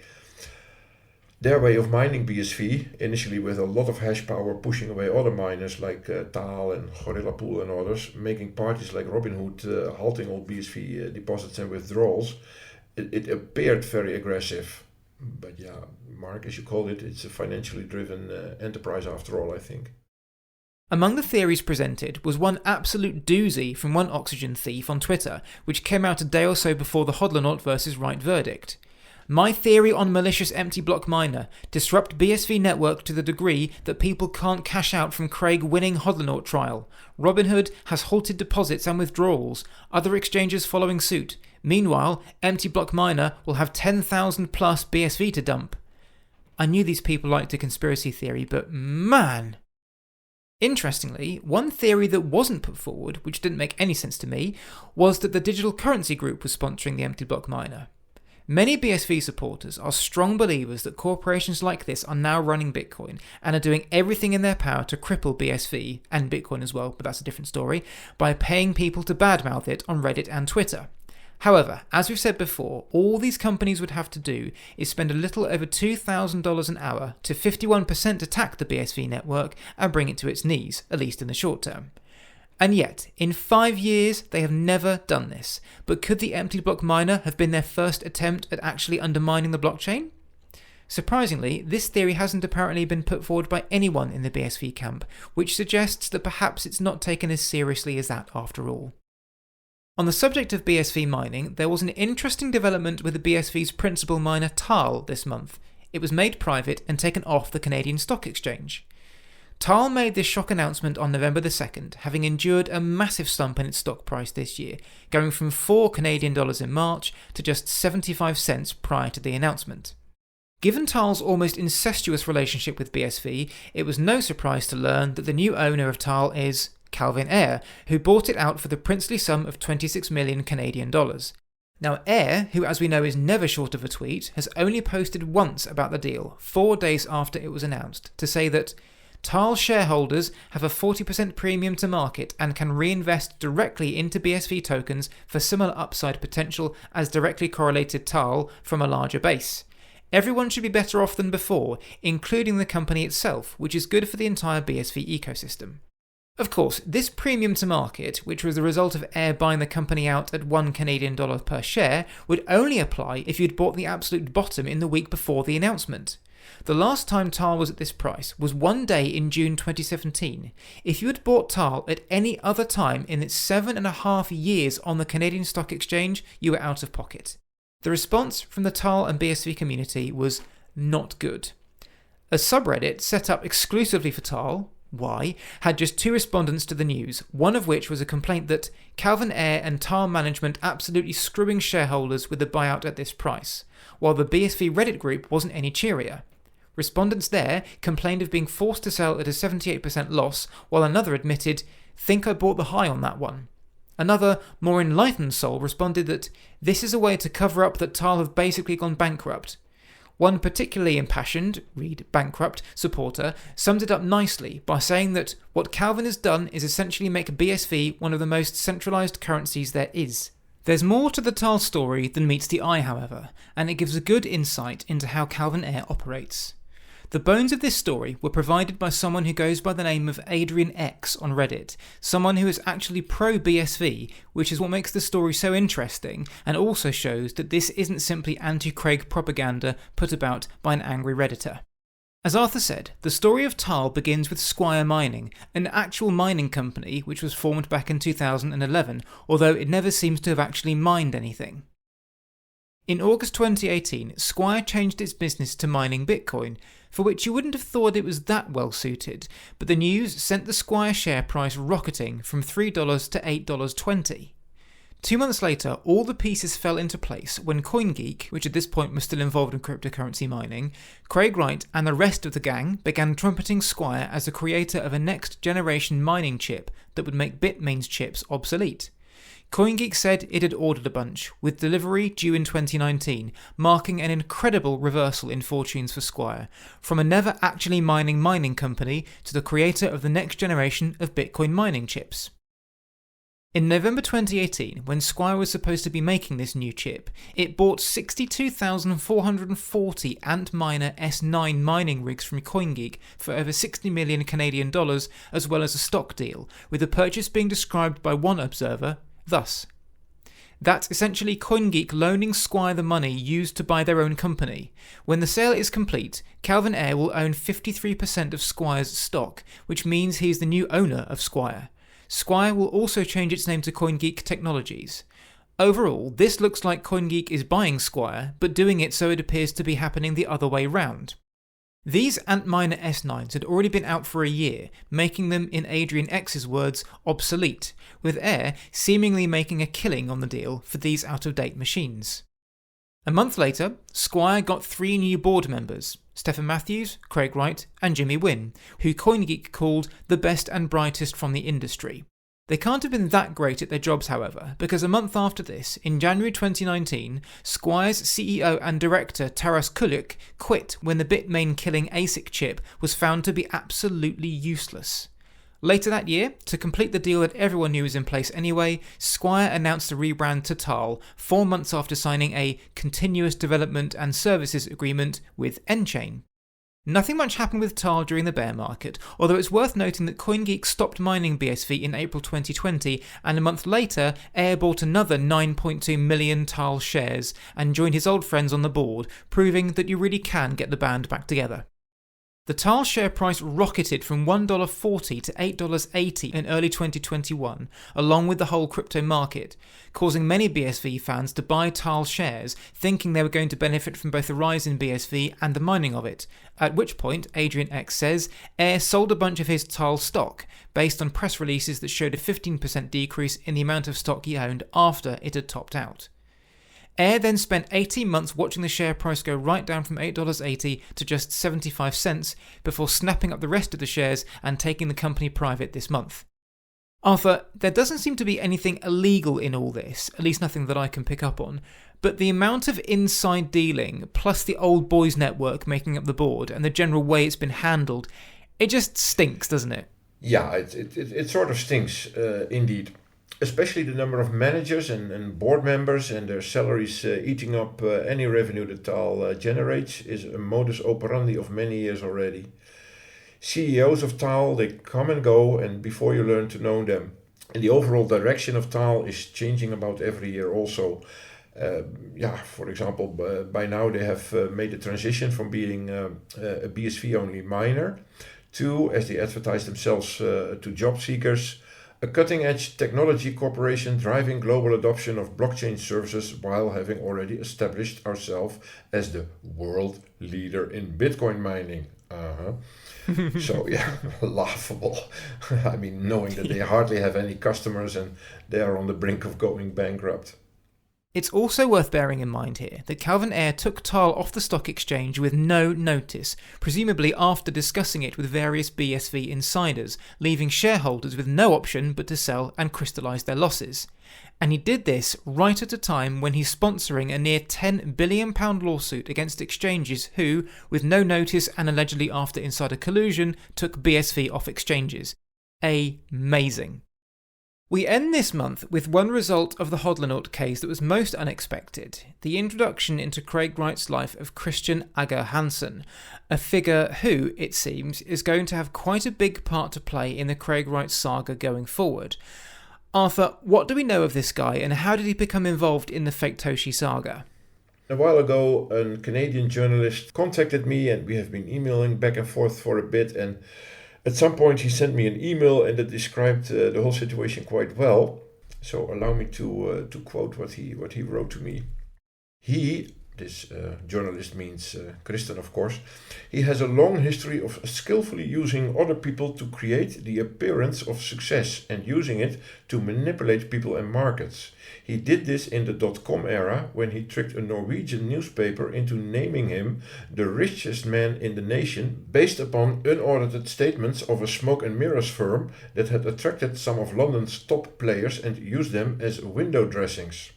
Their way of mining BSV, initially with a lot of hash power pushing away other miners like TAAL and Gorilla Pool and others, making parties like Robinhood halting all BSV deposits and withdrawals, it appeared very aggressive. But yeah, Mark, as you called it, it's a financially driven enterprise after all, I think. Among the theories presented was one absolute doozy from one oxygen thief on Twitter, which came out a day or so before the Hodlonaut vs. Wright verdict. My theory on malicious empty block miner: disrupt BSV network to the degree that people can't cash out from Craig winning Hodlonaut trial. Robinhood has halted deposits and withdrawals, other exchanges following suit. Meanwhile, empty block miner will have 10,000 plus BSV to dump. I knew these people liked a conspiracy theory, but man! Interestingly, one theory that wasn't put forward, which didn't make any sense to me, was that the Digital Currency Group was sponsoring the empty block miner. Many BSV supporters are strong believers that corporations like this are now running Bitcoin and are doing everything in their power to cripple BSV, and Bitcoin as well, but that's a different story, by paying people to badmouth it on Reddit and Twitter. However, as we've said before, all these companies would have to do is spend a little over $2,000 an hour to 51% attack the BSV network and bring it to its knees, at least in the short term. And yet, in 5 years, they have never done this. But could the empty block miner have been their first attempt at actually undermining the blockchain? Surprisingly, this theory hasn't apparently been put forward by anyone in the BSV camp, which suggests that perhaps it's not taken as seriously as that after all. On the subject of BSV mining, there was an interesting development with the BSV's principal miner TAAL this month. It was made private and taken off the Canadian Stock Exchange. TAAL made this shock announcement on November the 2nd, having endured a massive slump in its stock price this year, going from $4 Canadian in March to just 75 cents prior to the announcement. Given TAAL's almost incestuous relationship with BSV, it was no surprise to learn that the new owner of TAAL is Calvin Ayre, who bought it out for the princely sum of 26 million Canadian dollars. Now Ayre, who as we know is never short of a tweet, has only posted once about the deal, 4 days after it was announced, to say that TAAL shareholders have a 40% premium to market and can reinvest directly into BSV tokens for similar upside potential as directly correlated TAAL from a larger base. Everyone should be better off than before, including the company itself, which is good for the entire BSV ecosystem. Of course, this premium to market, which was the result of Ayre buying the company out at $1 Canadian per share, would only apply if you'd bought the absolute bottom in the week before the announcement. The last time TAAL was at this price was one day in June 2017. If you had bought TAAL at any other time in its 7.5 years on the Canadian Stock Exchange, you were out of pocket. The response from the TAAL and BSV community was not good. A subreddit set up exclusively for TAAL, Why, had just 2 respondents to the news, one of which was a complaint that Calvin Ayre and TAAL management absolutely screwing shareholders with the buyout at this price, while the BSV Reddit group wasn't any cheerier. Respondents there complained of being forced to sell at a 78% loss, while another admitted, "Think I bought the high on that one." Another, more enlightened soul responded that this is a way to cover up that TAAL have basically gone bankrupt. One particularly impassioned, read bankrupt, supporter summed it up nicely by saying that what Calvin has done is essentially make BSV one of the most centralised currencies there is. There's more to the TAAL story than meets the eye, however, and it gives a good insight into how Calvin Ayre operates. The bones of this story were provided by someone who goes by the name of Adrian X on Reddit, someone who is actually pro-BSV, which is what makes the story so interesting and also shows that this isn't simply anti-Craig propaganda put about by an angry Redditor. As Arthur said, the story of TAAL begins with Squire Mining, an actual mining company which was formed back in 2011, although it never seems to have actually mined anything. In August 2018, Squire changed its business to mining Bitcoin, for which you wouldn't have thought it was that well suited, but the news sent the Squire share price rocketing from $3 to $8.20. 2 months later, all the pieces fell into place when CoinGeek, which at this point was still involved in cryptocurrency mining, Craig Wright and the rest of the gang began trumpeting Squire as the creator of a next-generation mining chip that would make Bitmain's chips obsolete. CoinGeek said it had ordered a bunch, with delivery due in 2019, marking an incredible reversal in fortunes for Squire, from a never actually mining company to the creator of the next generation of Bitcoin mining chips. In November 2018, when Squire was supposed to be making this new chip, it bought 62,440 Antminer S9 mining rigs from CoinGeek for over 60 million Canadian dollars, as well as a stock deal, with the purchase being described by one observer thus: that's essentially CoinGeek loaning Squire the money used to buy their own company. When the sale is complete, Calvin Ayre will own 53% of Squire's stock, which means he is the new owner of Squire. Squire will also change its name to CoinGeek Technologies. Overall, this looks like CoinGeek is buying Squire, but doing it so it appears to be happening the other way round. These Antminer S9s had already been out for a year, making them, in Adrian X's words, obsolete, with Ayre seemingly making a killing on the deal for these out-of-date machines. A month later, Squire got 3 new board members, Stephen Matthews, Craig Wright and Jimmy Wynn, who CoinGeek called the best and brightest from the industry. They can't have been that great at their jobs, however, because a month after this, in January 2019, Squire's CEO and director Taras Kulik quit when the Bitmain-killing ASIC chip was found to be absolutely useless. Later that year, to complete the deal that everyone knew was in place anyway, Squire announced a rebrand to TAAL 4 months after signing a Continuous Development and Services Agreement with nChain. Nothing much happened with TAAL during the bear market, although it's worth noting that CoinGeek stopped mining BSV in April 2020, and a month later, Ayre bought another 9.2 million TAAL shares and joined his old friends on the board, proving that you really can get the band back together. The TAAL share price rocketed from $1.40 to $8.80 in early 2021, along with the whole crypto market, causing many BSV fans to buy TAAL shares, thinking they were going to benefit from both the rise in BSV and the mining of it, at which point, Adrian X says, Ayre sold a bunch of his TAAL stock, based on press releases that showed a 15% decrease in the amount of stock he owned after it had topped out. Ayre then spent 18 months watching the share price go right down from $8.80 to just 75 cents before snapping up the rest of the shares and taking the company private this month. Arthur, there doesn't seem to be anything illegal in all this, at least nothing that I can pick up on, but the amount of inside dealing, plus the old boys network making up the board and the general way it's been handled, it just stinks, doesn't it? Yeah, it sort of stinks, indeed. Especially the number of managers and board members and their salaries eating up any revenue that TAAL generates is a modus operandi of many years already. CEOs of TAAL, they come and go, and before you learn to know them. And the overall direction of TAAL is changing about every year also. For example, by now they have made the transition from being a BSV-only miner to, as they advertise themselves, to job seekers, a cutting-edge technology corporation driving global adoption of blockchain services while having already established ourselves as the world leader in Bitcoin mining. So yeah, laughable. I mean, knowing that they hardly have any customers and they are on the brink of going bankrupt. It's also worth bearing in mind here that Calvin Ayre took TAAL off the stock exchange with no notice, presumably after discussing it with various BSV insiders, leaving shareholders with no option but to sell and crystallise their losses. And he did this right at a time when he's sponsoring a near £10 billion lawsuit against exchanges who, with no notice and allegedly after insider collusion, took BSV off exchanges. Amazing. We end this month with one result of the Hodlonaut case that was most unexpected, the introduction into Craig Wright's life of Christian Ager Hansen, a figure who, it seems, is going to have quite a big part to play in the Craig Wright saga going forward. Arthur, what do we know of this guy and how did he become involved in the Satoshi saga? A while ago, a Canadian journalist contacted me and we have been emailing back and forth for a bit, and at some point he sent me an email and it described the whole situation quite well. So allow me to quote what he wrote to me. This journalist means Christian, of course, he has a long history of skillfully using other people to create the appearance of success and using it to manipulate people and markets. He did this in the .com era when he tricked a Norwegian newspaper into naming him the richest man in the nation based upon unaudited statements of a smoke and mirrors firm that had attracted some of London's top players and used them as window dressings.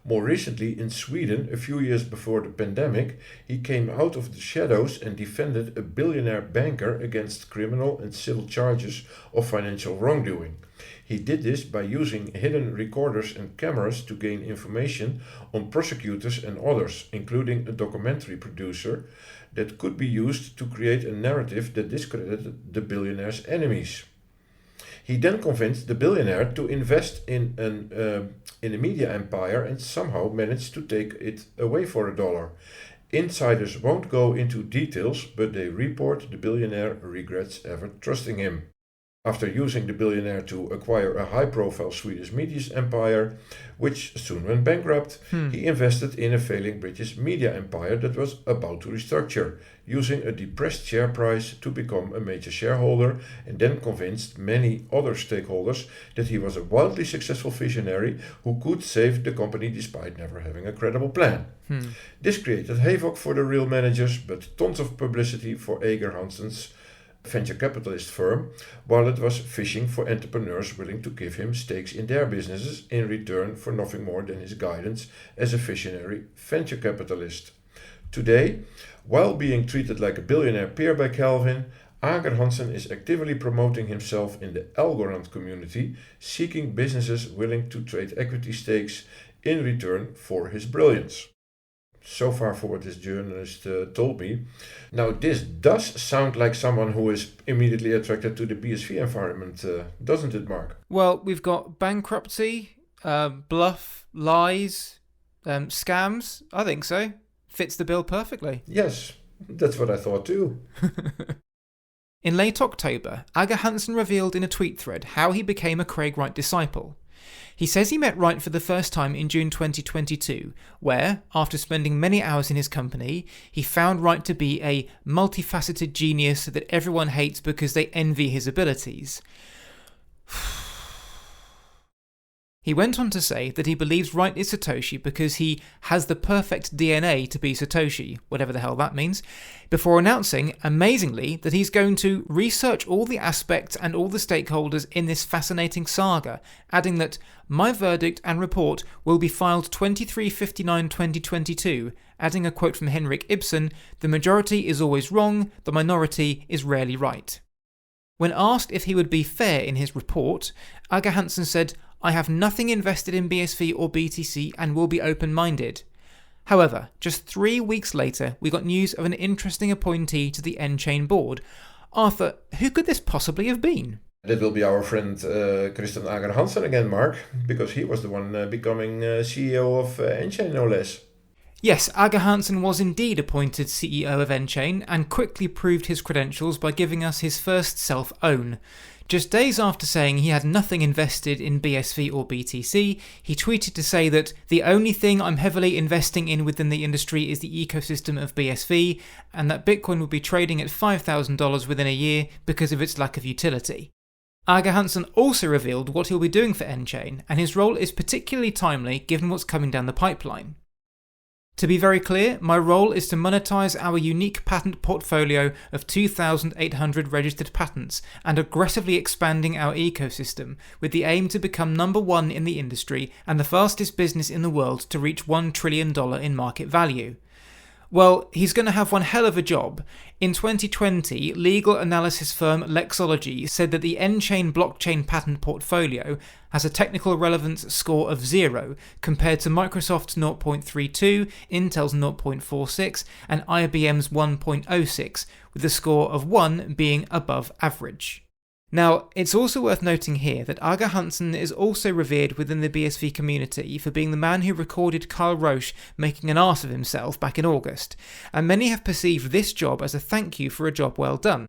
More recently, in Sweden, a few years before the pandemic, he came out of the shadows and defended a billionaire banker against criminal and civil charges of financial wrongdoing. He did this by using hidden recorders and cameras to gain information on prosecutors and others, including a documentary producer, that could be used to create a narrative that discredited the billionaire's enemies. He then convinced the billionaire to invest in a media empire and somehow managed to take it away for $1. Insiders won't go into details, but they report the billionaire regrets ever trusting him. After using the billionaire to acquire a high-profile Swedish media empire, which soon went bankrupt, he invested in a failing British media empire that was about to restructure, using a depressed share price to become a major shareholder, and then convinced many other stakeholders that he was a wildly successful visionary who could save the company despite never having a credible plan. This created havoc for the real managers, but tons of publicity for Ager Hansen's venture capitalist firm, while it was fishing for entrepreneurs willing to give him stakes in their businesses in return for nothing more than his guidance as a visionary venture capitalist. Today, while being treated like a billionaire peer by Calvin, Ager Hansen is actively promoting himself in the Algorand community, seeking businesses willing to trade equity stakes in return for his brilliance. So far for what this journalist told me. Now this does sound like someone who is immediately attracted to the BSV environment, doesn't it, Mark? Well, we've got bankruptcy, bluff, lies, scams. I think so. Fits the bill perfectly. Yes, that's what I thought too. In late October, Ager Hansen revealed in a tweet thread how he became a Craig Wright disciple. He says he met Wright for the first time in June 2022, where, after spending many hours in his company, he found Wright to be a multifaceted genius that everyone hates because they envy his abilities. He went on to say that he believes Wright is Satoshi because he has the perfect DNA to be Satoshi, whatever the hell that means, before announcing, amazingly, that he's going to research all the aspects and all the stakeholders in this fascinating saga, adding that my verdict and report will be filed 23/59/2022, adding a quote from Henrik Ibsen, "The majority is always wrong, the minority is rarely right." When asked if he would be fair in his report, Ager Hansen said, "I have nothing invested in BSV or BTC and will be open-minded." However, just 3 weeks later, we got news of an interesting appointee to the N-Chain board. Arthur, who could this possibly have been? That will be our friend Christian Ager Hansen again, Mark, because he was the one becoming CEO of N-Chain, no less. Yes, Ager Hansen was indeed appointed CEO of N-Chain and quickly proved his credentials by giving us his first self-own. Just days after saying he had nothing invested in BSV or BTC, he tweeted to say that the only thing I'm heavily investing in within the industry is the ecosystem of BSV, and that Bitcoin will be trading at $5,000 within a year because of its lack of utility. Ager Hansen also revealed what he'll be doing for N-Chain, and his role is particularly timely given what's coming down the pipeline. To be very clear, my role is to monetize our unique patent portfolio of 2,800 registered patents and aggressively expanding our ecosystem with the aim to become number one in the industry and the fastest business in the world to reach $1 trillion in market value. Well, he's going to have one hell of a job. In 2020, legal analysis firm Lexology said that the N-Chain blockchain patent portfolio has a technical relevance score of 0 compared to Microsoft's 0.32, Intel's 0.46 and IBM's 1.06, with a score of 1 being above average. Now, it's also worth noting here that Aga Hansen is also revered within the BSV community for being the man who recorded Carl Roche making an arse of himself back in August, and many have perceived this job as a thank you for a job well done.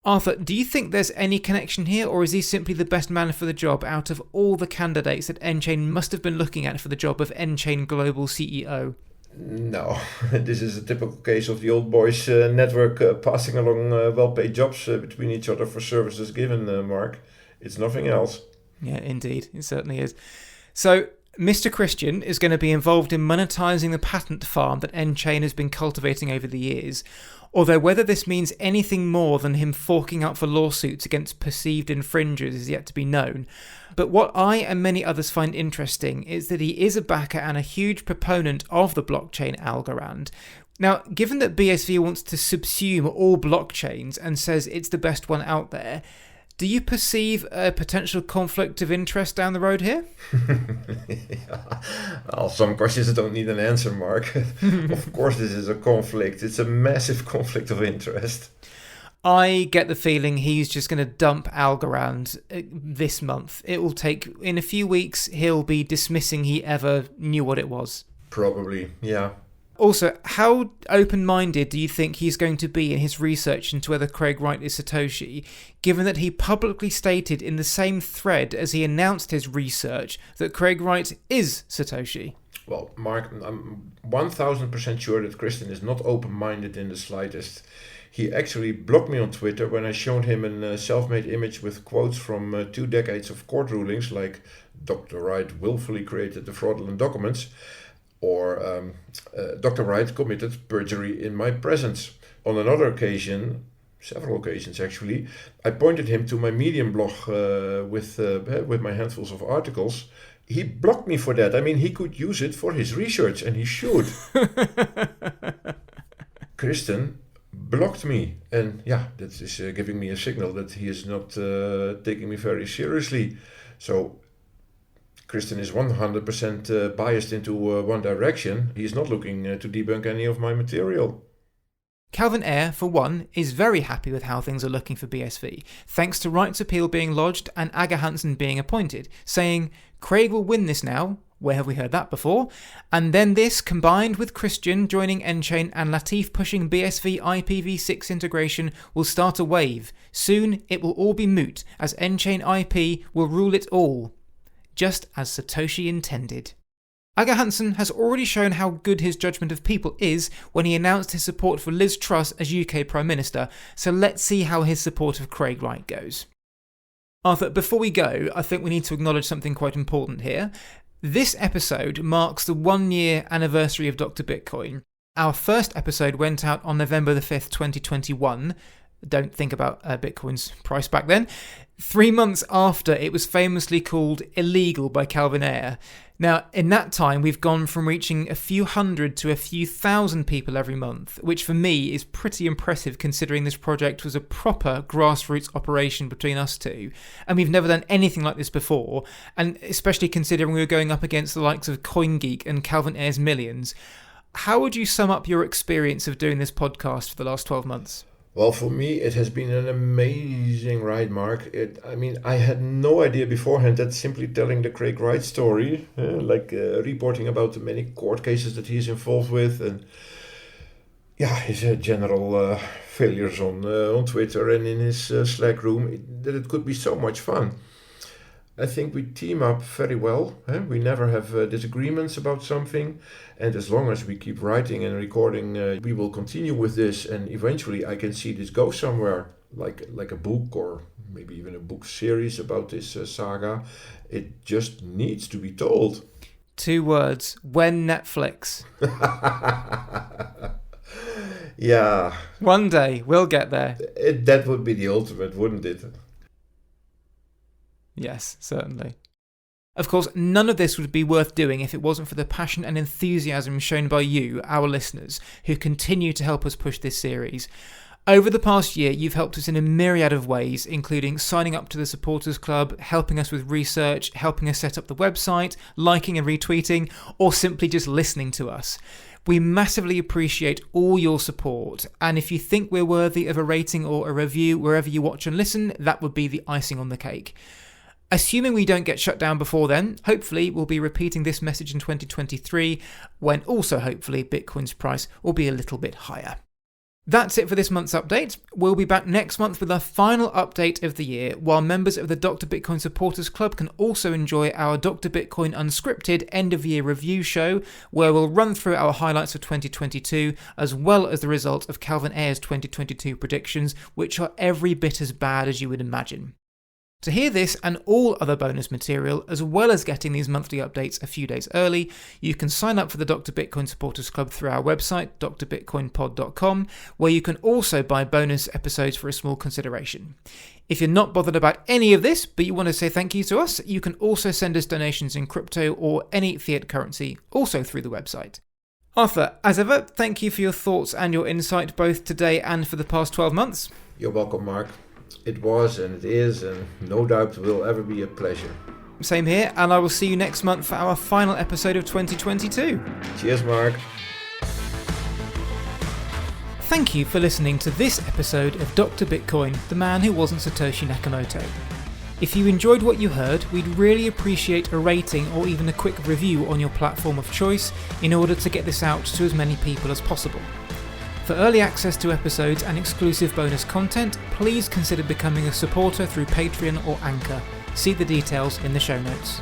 Arthur, do you think there's any connection here, or is he simply the best man for the job out of all the candidates that N-Chain must have been looking at for the job of N-Chain Global CEO? No, this is a typical case of the old boys network passing along well-paid jobs between each other for services given, Mark. It's nothing else. Yeah, indeed. It certainly is. So, Mr. Christian is going to be involved in monetizing the patent farm that N-Chain has been cultivating over the years. Although whether this means anything more than him forking out for lawsuits against perceived infringers is yet to be known. But what I and many others find interesting is that he is a backer and a huge proponent of the blockchain Algorand. Now, given that BSV wants to subsume all blockchains and says it's the best one out there, do you perceive a potential conflict of interest down the road here? Yeah. Well, some questions don't need an answer, Mark. Of course this is a conflict. It's a massive conflict of interest. I get the feeling he's just going to dump Algorand this month. It will take, in a few weeks, he'll be dismissing he ever knew what it was. Probably, yeah. Also, how open-minded do you think he's going to be in his research into whether Craig Wright is Satoshi, given that he publicly stated in the same thread as he announced his research that Craig Wright is Satoshi? Well, Mark, I'm 1000% sure that Christian is not open-minded in the slightest. He actually blocked me on Twitter when I showed him a self-made image with quotes from 2 decades of court rulings, like Dr. Wright willfully created the fraudulent documents, or Dr. Wright committed perjury in my presence. On another occasion, several occasions actually, I pointed him to my Medium blog with my handfuls of articles. He blocked me for that. I mean, he could use it for his research, and he should. Kristen blocked me, and yeah, that is giving me a signal that he is not taking me very seriously. So Kristen is 100% biased into one direction. He is not looking to debunk any of my material. Calvin Ayre, for one, is very happy with how things are looking for BSV, thanks to Wright's appeal being lodged and Aga Hansen being appointed, saying, Craig will win this now. Where have we heard that before? And then this, combined with Christian joining N-Chain and Latif pushing BSV IPv6 integration, will start a wave. Soon it will all be moot, as N-Chain IP will rule it all, just as Satoshi intended. Aga Hansen has already shown how good his judgment of people is when he announced his support for Liz Truss as UK Prime Minister, so let's see how his support of Craig Wright goes. Arthur, before we go, I think we need to acknowledge something quite important here. This episode marks the 1-year anniversary of Dr. Bitcoin. Our first episode went out on November the 5th, 2021. Don't think about Bitcoin's price back then. 3 months after it was famously called illegal by Calvin Ayre. Now, in that time, we've gone from reaching a few hundred to a few thousand people every month, which for me is pretty impressive considering this project was a proper grassroots operation between us two. And we've never done anything like this before, and especially considering we were going up against the likes of CoinGeek and Calvin Ayre's millions. How would you sum up your experience of doing this podcast for the last 12 months? Well, for me, it has been an amazing ride, Mark. I had no idea beforehand that simply telling the Craig Wright story, reporting about the many court cases that he is involved with, and his general failures on Twitter and in his Slack room, that it could be so much fun. I think we team up very well. We never have disagreements about something. And as long as we keep writing and recording, we will continue with this. And eventually I can see this go somewhere, like a book or maybe even a book series about this saga. It just needs to be told. 2 words. When Netflix? Yeah. One day, we'll get there. That would be the ultimate, wouldn't it? Yes, certainly. Of course, none of this would be worth doing if it wasn't for the passion and enthusiasm shown by you, our listeners, who continue to help us push this series. Over the past year, you've helped us in a myriad of ways, including signing up to the Supporters Club, helping us with research, helping us set up the website, liking and retweeting, or simply just listening to us. We massively appreciate all your support, and if you think we're worthy of a rating or a review wherever you watch and listen, that would be the icing on the cake. Assuming we don't get shut down before then, hopefully we'll be repeating this message in 2023, when also hopefully Bitcoin's price will be a little bit higher. That's it for this month's update. We'll be back next month with our final update of the year, while members of the Dr. Bitcoin Supporters Club can also enjoy our Dr. Bitcoin Unscripted end-of-year review show, where we'll run through our highlights of 2022, as well as the results of Calvin Ayre's 2022 predictions, which are every bit as bad as you would imagine. To hear this and all other bonus material, as well as getting these monthly updates a few days early, you can sign up for the Dr. Bitcoin Supporters Club through our website, drbitcoinpod.com, where you can also buy bonus episodes for a small consideration. If you're not bothered about any of this, but you want to say thank you to us, you can also send us donations in crypto or any fiat currency, also through the website. Arthur, as ever, thank you for your thoughts and your insight both today and for the past 12 months. You're welcome, Mark. It was and it is and no doubt will ever be a pleasure. Same here, and I will see you next month for our final episode of 2022. Cheers, Mark. Thank you for listening to this episode of Dr. Bitcoin, the man who wasn't Satoshi Nakamoto. If you enjoyed what you heard, we'd really appreciate a rating or even a quick review on your platform of choice in order to get this out to as many people as possible. For early access to episodes and exclusive bonus content, please consider becoming a supporter through Patreon or Anchor. See the details in the show notes.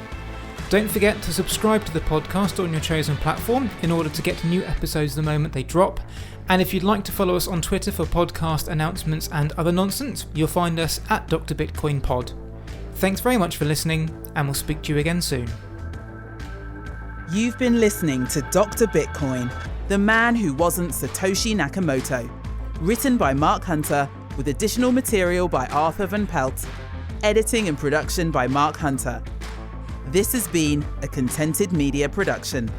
Don't forget to subscribe to the podcast on your chosen platform in order to get new episodes the moment they drop. And if you'd like to follow us on Twitter for podcast announcements and other nonsense, you'll find us at Dr. Bitcoin Pod. Thanks very much for listening, and we'll speak to you again soon. You've been listening to Dr. Bitcoin, the man who wasn't Satoshi Nakamoto. Written by Mark Hunter, with additional material by Arthur Van Pelt. Editing and production by Mark Hunter. This has been a Contented Media production.